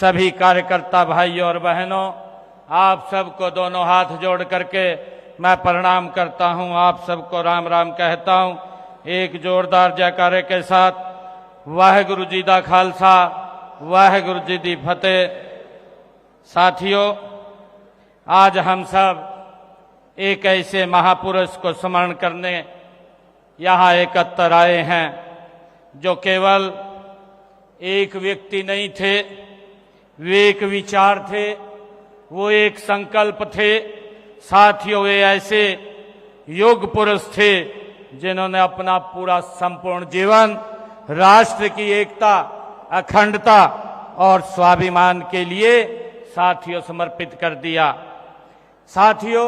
सभी कार्यकर्ता भाइयों और बहनों, आप सबको दोनों हाथ जोड़ करके मैं प्रणाम करता हूं। आप सबको राम राम कहता हूं। एक जोरदार जयकारे के साथ वाहेगुरु जी दा खालसा, वाहेगुरु जी दी फतेह। साथियों, आज हम सब एक ऐसे महापुरुष को स्मरण करने यहाँ एकत्र आए हैं जो केवल एक व्यक्ति नहीं थे, वे एक विचार थे, वो एक संकल्प थे। साथियों, वे ऐसे योग पुरुष थे जिन्होंने अपना पूरा संपूर्ण जीवन राष्ट्र की एकता, अखंडता और स्वाभिमान के लिए साथियों समर्पित कर दिया। साथियों,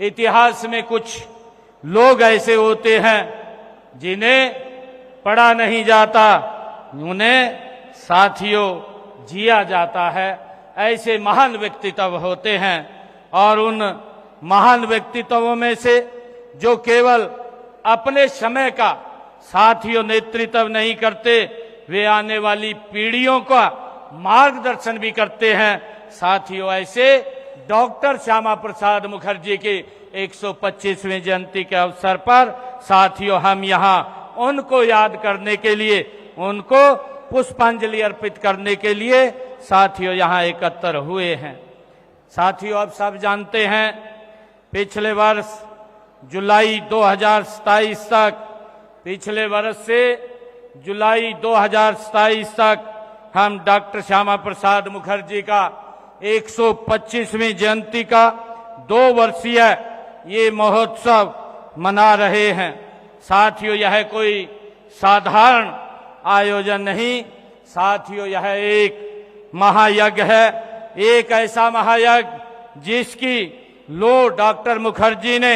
इतिहास में कुछ लोग ऐसे होते हैं जिन्हें पढ़ा नहीं जाता, उन्हें साथियों जिया जाता है। ऐसे महान व्यक्तित्व होते हैं और उन महान व्यक्तित्वों में से जो केवल अपने समय का साथियों नेतृत्व नहीं करते, वे आने वाली पीढ़ियों का मार्गदर्शन भी करते हैं। साथियों, ऐसे डॉक्टर श्यामा प्रसाद मुखर्जी की 125वीं जयंती के अवसर पर साथियों हम यहाँ उनको याद करने के लिए, उनको पुष्पांजलि अर्पित करने के लिए साथियों यहाँ एकत्र हुए हैं। साथियों, आप सब जानते हैं पिछले वर्ष जुलाई 2027 तक, पिछले वर्ष से जुलाई 2027 तक हम डॉक्टर श्यामा प्रसाद मुखर्जी का 125वीं जयंती का 2 वर्षीय ये महोत्सव मना रहे हैं। साथियों, यह कोई साधारण आयोजन नहीं, साथियों यह एक महायज्ञ है, एक ऐसा महायज्ञ जिसकी लो डॉक्टर मुखर्जी ने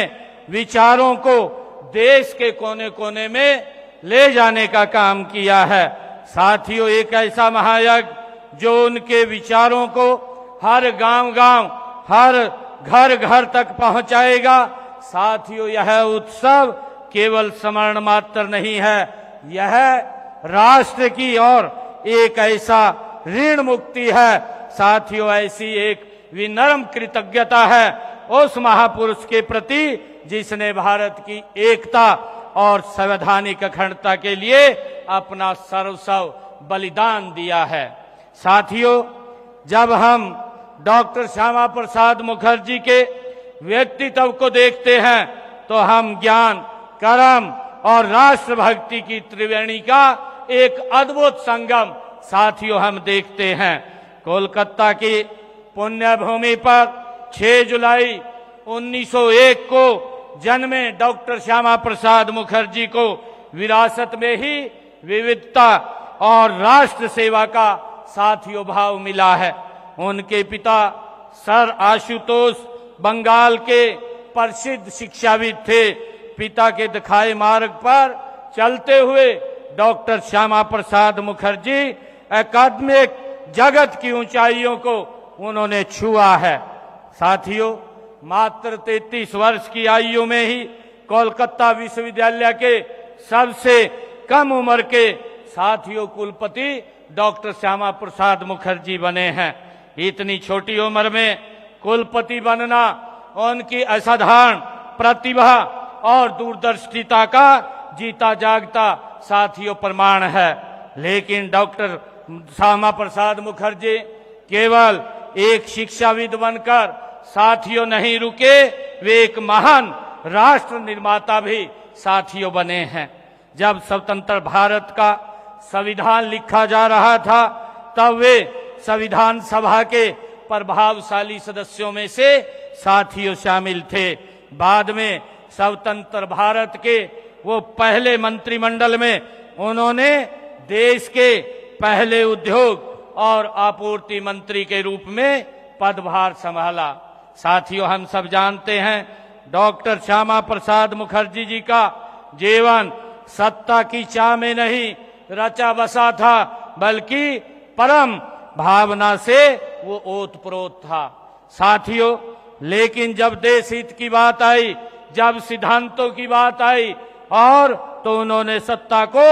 विचारों को देश के कोने कोने में ले जाने का काम किया है। साथियों, एक ऐसा महायज्ञ जो उनके विचारों को हर गांव-गांव, हर घर-घर तक पहुंचाएगा। साथियों, यह उत्सव केवल स्मरण मात्र नहीं है, यह राष्ट्र की ओर एक ऐसा ऋण मुक्ति है। साथियों, ऐसी एक विनम्र कृतज्ञता है उस महापुरुष के प्रति जिसने भारत की एकता और संवैधानिक अखंडता के लिए अपना सर्वस्व बलिदान दिया है। साथियों, जब हम डॉक्टर श्यामा प्रसाद मुखर्जी के व्यक्तित्व को देखते हैं तो हम ज्ञान, कर्म और राष्ट्रभक्ति की त्रिवेणी का एक अद्भुत संगम साथियों हम देखते हैं। कोलकाता की पुण्य भूमि पर 6 जुलाई 1901 को जन्मे डॉक्टर श्यामा प्रसाद मुखर्जी को विरासत में ही विविधता और राष्ट्र सेवा का साथियों भाव मिला है। उनके पिता सर आशुतोष बंगाल के प्रसिद्ध शिक्षाविद थे। पिता के दिखाए मार्ग पर चलते हुए डॉक्टर श्यामा प्रसाद मुखर्जी अकादमिक जगत की ऊंचाइयों को उन्होंने छुआ है। साथियों, मात्र 33 वर्ष की आयु में ही कोलकाता विश्वविद्यालय के सबसे कम उम्र के साथियों कुलपति डॉक्टर श्यामा प्रसाद मुखर्जी बने हैं। इतनी छोटी उम्र में कुलपति बनना उनकी असाधारण प्रतिभा और दूरदर्शिता का जीता जागता साथियों प्रमाण है। लेकिन डॉक्टर श्यामा प्रसाद मुखर्जी केवल एक शिक्षाविद बनकर साथियों नहीं रुके, वे एक महान राष्ट्र निर्माता भी साथियों बने हैं। जब स्वतंत्र भारत का संविधान लिखा जा रहा था तब वे संविधान सभा के प्रभावशाली सदस्यों में से साथियों शामिल थे। बाद में स्वतंत्र भारत के वो पहले मंत्रिमंडल में उन्होंने देश के पहले उद्योग और आपूर्ति मंत्री के रूप में पदभार संभाला। साथियों, हम सब जानते हैं डॉक्टर श्यामा प्रसाद मुखर्जी जी का जीवन सत्ता की चाह में नहीं रचा बसा था, बल्कि परम भावना से वो ओतप्रोत था। साथियों, लेकिन जब देश हित की बात आई, जब सिद्धांतों की बात आई और तो उन्होंने सत्ता को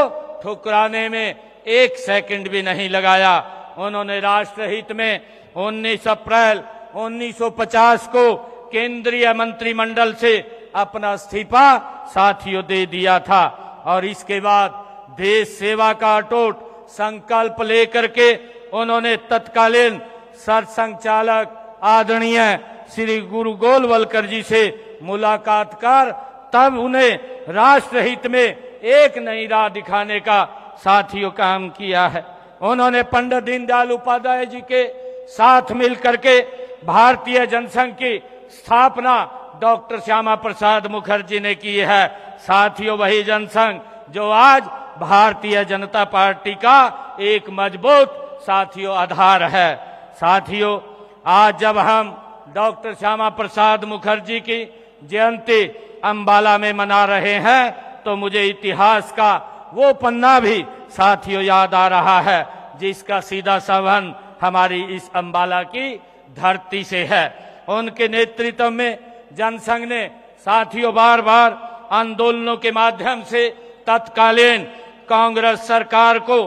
ठुकराने में 1 सेकंड भी नहीं लगाया। उन्होंने राष्ट्रहित में 19 अप्रैल 1950 को केंद्रीय मंत्रिमंडल से अपना इस्तीफा साथियों दे दिया था और इसके बाद देश सेवा का अटूट संकल्प लेकर के उन्होंने तत्कालीन सरसंघचालक आदरणीय श्री गुरु गोलवलकर जी से मुलाकात कर तब उन्हें राष्ट्रहित में एक नई राह दिखाने का साथियों काम किया है। उन्होंने पंडित दीनदयाल उपाध्याय जी के साथ मिलकर के भारतीय जनसंघ की स्थापना डॉक्टर श्यामा प्रसाद मुखर्जी ने की है। साथियों, वही जनसंघ जो आज भारतीय जनता पार्टी का एक मजबूत साथियों आधार है। साथियों, आज जब हम डॉक्टर श्यामा प्रसाद मुखर्जी की जयंती अंबाला में मना रहे हैं तो मुझे इतिहास का वो पन्ना भी साथियों याद आ रहा है जिसका सीधा संबंध हमारी इस अंबाला की धरती से है। उनके नेतृत्व में जनसंघ ने साथियों बार बार आंदोलनों के माध्यम से तत्कालीन कांग्रेस सरकार को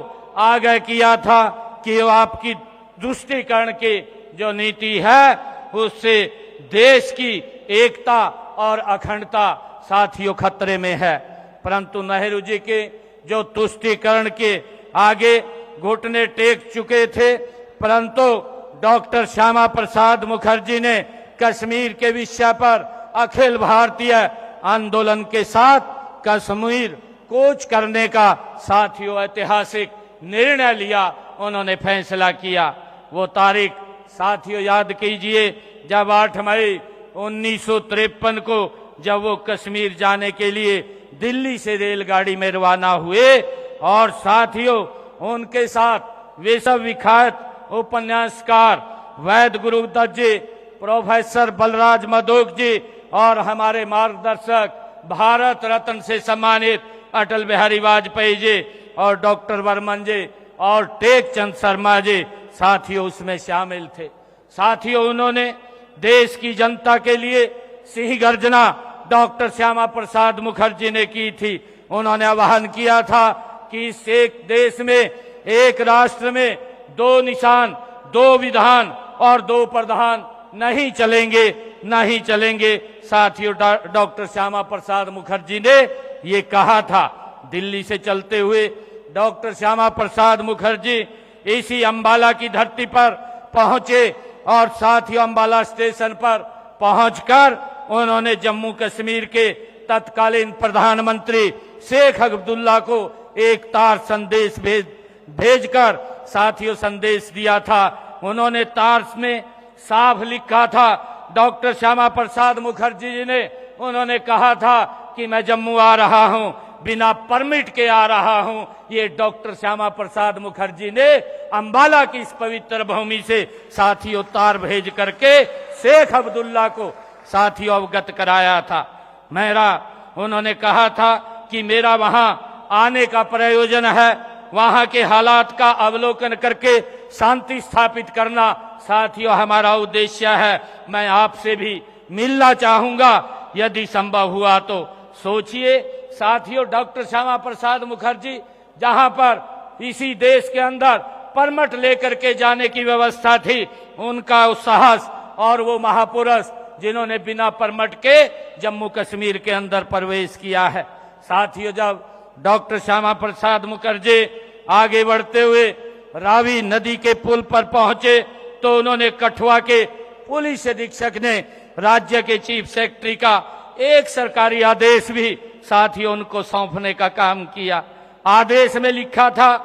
आगाह किया था कि वो आपकी तुष्टीकरण की जो नीति है उससे देश की एकता और अखंडता साथियों खतरे में है। परंतु नेहरू जी के जो तुष्टीकरण के आगे घुटने टेक चुके थे, परंतु डॉक्टर श्यामा प्रसाद मुखर्जी ने कश्मीर के विषय पर अखिल भारतीय आंदोलन के साथ कश्मीर कूच करने का साथियों ऐतिहासिक निर्णय लिया। उन्होंने फैसला किया। वो तारीख साथियों याद कीजिए जब 8 मई 1953 को जब वो कश्मीर जाने के लिए दिल्ली से रेलगाड़ी में रवाना हुए और साथियों उनके साथ विश्व विख्यात उपन्यासकार वैद गुरुदत्त जी, प्रोफेसर बलराज मधोक जी और हमारे मार्गदर्शक भारत रत्न से सम्मानित अटल बिहारी वाजपेयी जी और डॉक्टर बर्मन जी और टेक चंद शर्मा जी साथियों उसमें शामिल थे। साथियों, उन्होंने देश की जनता के लिए सिंह गर्जना डॉक्टर श्यामा प्रसाद मुखर्जी ने की थी। उन्होंने आह्वान किया था कि इस एक देश में, एक राष्ट्र में 2 निशान, 2 विधान और 2 प्रधान नहीं चलेंगे, नहीं चलेंगे। साथियों, डॉक्टर श्यामा प्रसाद मुखर्जी ने ये कहा था। दिल्ली से चलते हुए डॉक्टर श्यामा प्रसाद मुखर्जी इसी अंबाला की धरती पर पहुंचे और साथियों अंबाला स्टेशन पर पहुंचकर उन्होंने जम्मू कश्मीर के तत्कालीन प्रधानमंत्री शेख अब्दुल्ला को एक तार संदेश भेजकर साथियों संदेश दिया था। उन्होंने तार में साफ लिखा था, डॉक्टर श्यामा प्रसाद मुखर्जी जी ने उन्होंने कहा था कि मैं जम्मू आ रहा हूं, बिना परमिट के आ रहा हूं। ये डॉक्टर श्यामा प्रसाद मुखर्जी ने अंबाला की इस पवित्र भूमि से साथियों तार भेज करके शेख अब्दुल्ला को साथियों अवगत कराया था। उन्होंने कहा था कि मेरा वहां आने का प्रयोजन है, वहां के हालात का अवलोकन करके शांति स्थापित करना साथियों हमारा उद्देश्य है। मैं आपसे भी मिलना चाहूंगा, यदि संभव हुआ तो। सोचिए साथियों, डॉक्टर श्यामा प्रसाद मुखर्जी जहां पर इसी देश के अंदर परमिट लेकर के जाने की व्यवस्था थी, उनका उस साहस और वो महापुरुष जिन्होंने बिना परमिट के जम्मू कश्मीर के अंदर प्रवेश किया है। साथियों, जब डॉक्टर श्यामा प्रसाद मुखर्जी आगे बढ़ते हुए रावी नदी के पुल पर पहुंचे तो उन्होंने कठुआ के पुलिस अधीक्षक ने राज्य के चीफ सेक्रेटरी का एक सरकारी आदेश भी साथियों उनको सौंपने का काम किया। आदेश में लिखा था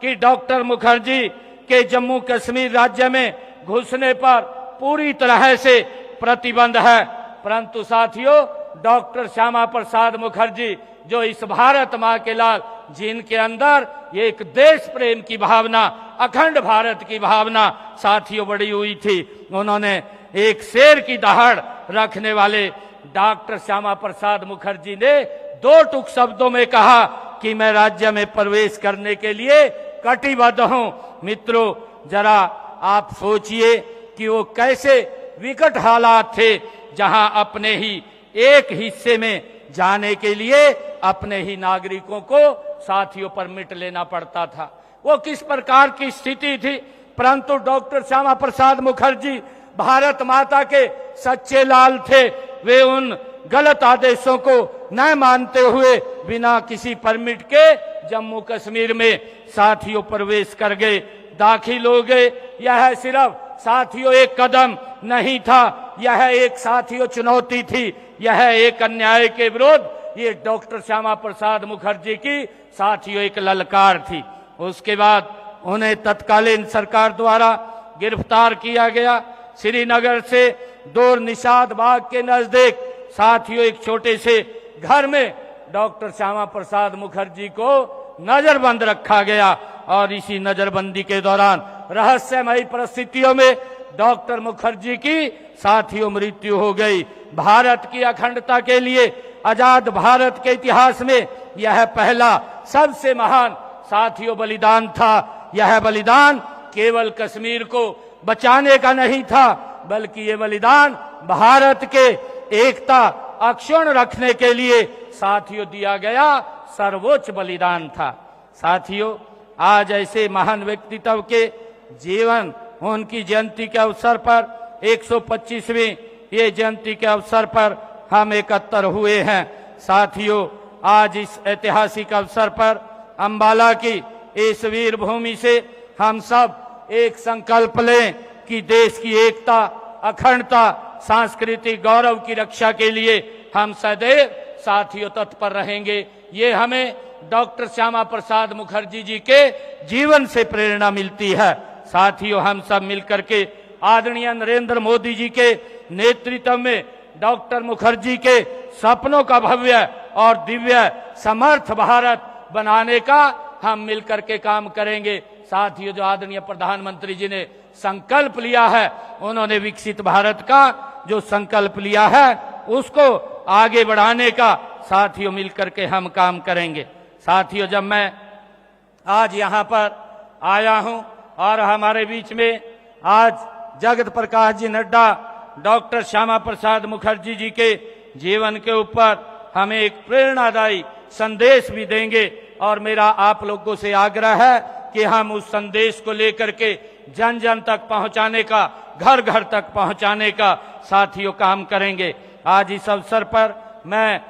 कि डॉक्टर मुखर्जी के जम्मू कश्मीर राज्य में घुसने पर पूरी तरह से प्रतिबंध है। परंतु साथियों, डॉक्टर श्यामा प्रसाद मुखर्जी जो इस भारत मां के लाल, जिनके अंदर एक देश प्रेम की भावना, अखंड भारत की भावना साथियों बड़ी हुई थी, उन्होंने एक शेर की दहाड़ रखने वाले डॉक्टर श्यामा प्रसाद मुखर्जी ने 2 टूक शब्दों में कहा कि मैं राज्य में प्रवेश करने के लिए कटिबद्ध हूं। मित्रों, जरा आप सोचिए कि वो कैसे विकट हालात थे जहां अपने ही एक हिस्से में जाने के लिए अपने ही नागरिकों को साथियों परमिट लेना पड़ता था। वो किस प्रकार की स्थिति थी परंतु डॉक्टर श्यामा प्रसाद मुखर्जी भारत माता के सच्चे लाल थे। वे उन गलत आदेशों को न मानते हुए बिना किसी परमिट के जम्मू कश्मीर में साथियों प्रवेश कर गए, दाखिल हो गए। यह सिर्फ साथियों एक कदम नहीं था, यह एक साथियों चुनौती थी, यह एक अन्याय के विरुद्ध ये डॉक्टर श्यामा प्रसाद मुखर्जी की साथियों एक ललकार थी। उसके बाद उन्हें तत्कालीन सरकार द्वारा गिरफ्तार किया गया। श्रीनगर से दूर निषाद बाग के नजदीक साथियों एक छोटे से घर में डॉक्टर श्यामा प्रसाद मुखर्जी को नजरबंद रखा गया और इसी नजरबंदी के दौरान रहस्यमयी परिस्थितियों में डॉक्टर मुखर्जी की साथियों मृत्यु हो गई। भारत की अखंडता के लिए आजाद भारत के इतिहास में यह पहला सबसे महान साथियों बलिदान था। यह बलिदान केवल कश्मीर को बचाने का नहीं था, बल्कि ये बलिदान भारत के एकता अक्षुण्ण रखने के लिए साथियों दिया गया सर्वोच्च बलिदान था। साथियों, आज ऐसे महान व्यक्तित्व के जीवन उनकी जयंती के अवसर पर 125वीं ये जयंती के अवसर पर हम एकत्र हुए हैं। साथियों, आज इस ऐतिहासिक अवसर पर अंबाला की इस वीर भूमि से हम सब एक संकल्प लें कि देश की एकता, अखंडता, सांस्कृतिक गौरव की रक्षा के लिए हम सदैव साथियों तत्पर रहेंगे। ये हमें डॉक्टर श्यामा प्रसाद मुखर्जी जी के जीवन से प्रेरणा मिलती है। साथियों, हम सब मिलकर के आदरणीय नरेंद्र मोदी जी के नेतृत्व में डॉक्टर मुखर्जी के सपनों का भव्य और दिव्य समर्थ भारत बनाने का हम मिलकर के काम करेंगे। साथियों, जो आदरणीय प्रधानमंत्री जी ने संकल्प लिया है, उन्होंने विकसित भारत का जो संकल्प लिया है उसको आगे बढ़ाने का साथियों मिलकर के हम काम करेंगे। साथियों, जब मैं आज यहाँ पर आया हूँ और हमारे बीच में आज जगत प्रकाश जी नड्डा डॉक्टर श्यामा प्रसाद मुखर्जी जी के जीवन के ऊपर हमें एक प्रेरणादायी संदेश भी देंगे और मेरा आप लोगों से आग्रह है कि हम उस संदेश को लेकर के जन जन तक पहुंचाने का, घर घर तक पहुंचाने का साथियों काम करेंगे। आज इस अवसर पर मैं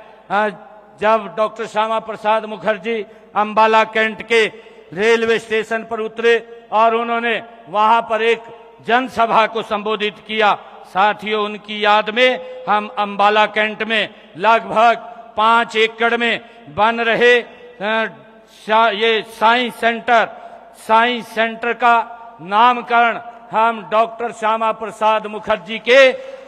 जब डॉक्टर श्यामा प्रसाद मुखर्जी अंबाला कैंट के रेलवे स्टेशन पर उतरे और उन्होंने वहां पर एक जनसभा को संबोधित किया। साथियों, उनकी याद में हम अंबाला कैंट में लगभग 5 एकड़ में बन रहे ये साइंस सेंटर का नामकरण हम डॉक्टर श्यामा प्रसाद मुखर्जी के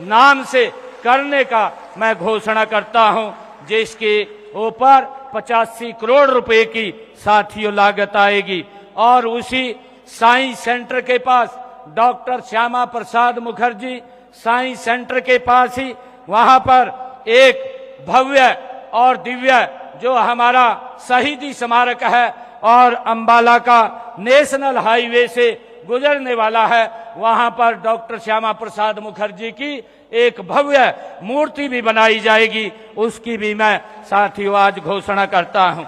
नाम से करने का मैं घोषणा करता हूं, जिसके ऊपर 85 करोड़ रुपए की साथियों लागत आएगी। और उसी साइंस सेंटर के पास doctor Shyama Prasad Mukherjee science centre के पास ही वहां पर एक भव्य और दिव्य जो हमारा शहीदी स्मारक है और अंबाला का नेशनल हाईवे से गुजरने वाला है, वहां पर डॉक्टर श्यामा प्रसाद मुखर्जी की एक भव्य मूर्ति भी बनाई जाएगी। उसकी भी मैं साथियों आज घोषणा करता हूं।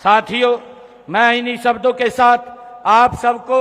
साथियों, मैं इन्हीं शब्दों के साथ आप सबको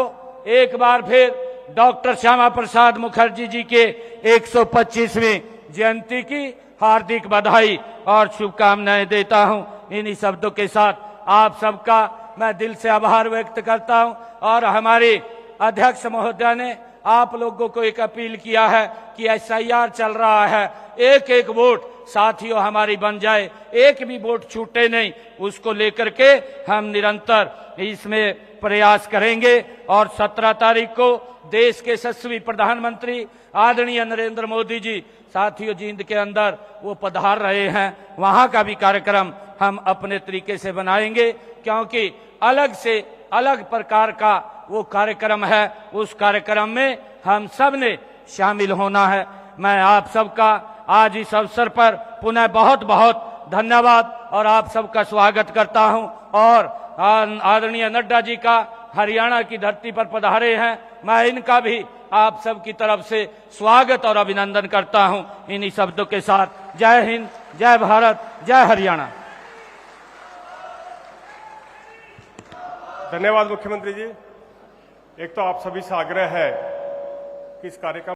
एक बार फिर डॉक्टर श्यामा प्रसाद मुखर्जी जी के 125वीं जयंती की हार्दिक बधाई और शुभकामनाएं देता हूं। इन्हीं शब्दों के साथ आप सबका मैं दिल से आभार व्यक्त करता हूं। और हमारे अध्यक्ष महोदय ने आप लोगों को एक अपील किया है कि SIR चल रहा है, एक एक वोट साथियों हमारी बन जाए, एक भी वोट छूटे नहीं, उसको लेकर के हम निरंतर इसमें प्रयास करेंगे। और 17 तारीख को देश के यशस्वी प्रधानमंत्री आदरणीय नरेंद्र मोदी जी साथियों जींद के अंदर वो पधार रहे हैं, वहां का भी कार्यक्रम हम अपने तरीके से बनाएंगे, क्योंकि अलग से अलग प्रकार का वो कार्यक्रम है। उस कार्यक्रम में हम सब ने शामिल होना है। मैं आप सबका आज इस अवसर पर पुनः बहुत बहुत धन्यवाद और आप सबका स्वागत करता हूं। और आदरणीय नड्डा जी का हरियाणा की धरती पर पधारे हैं, मैं इनका भी आप सब की तरफ से स्वागत और अभिनंदन करता हूं। इन्हीं शब्दों के साथ जय हिंद, जय भारत, जय हरियाणा। धन्यवाद मुख्यमंत्री जी। एक तो आप सभी से आग्रह है कि इस कार्यक्रम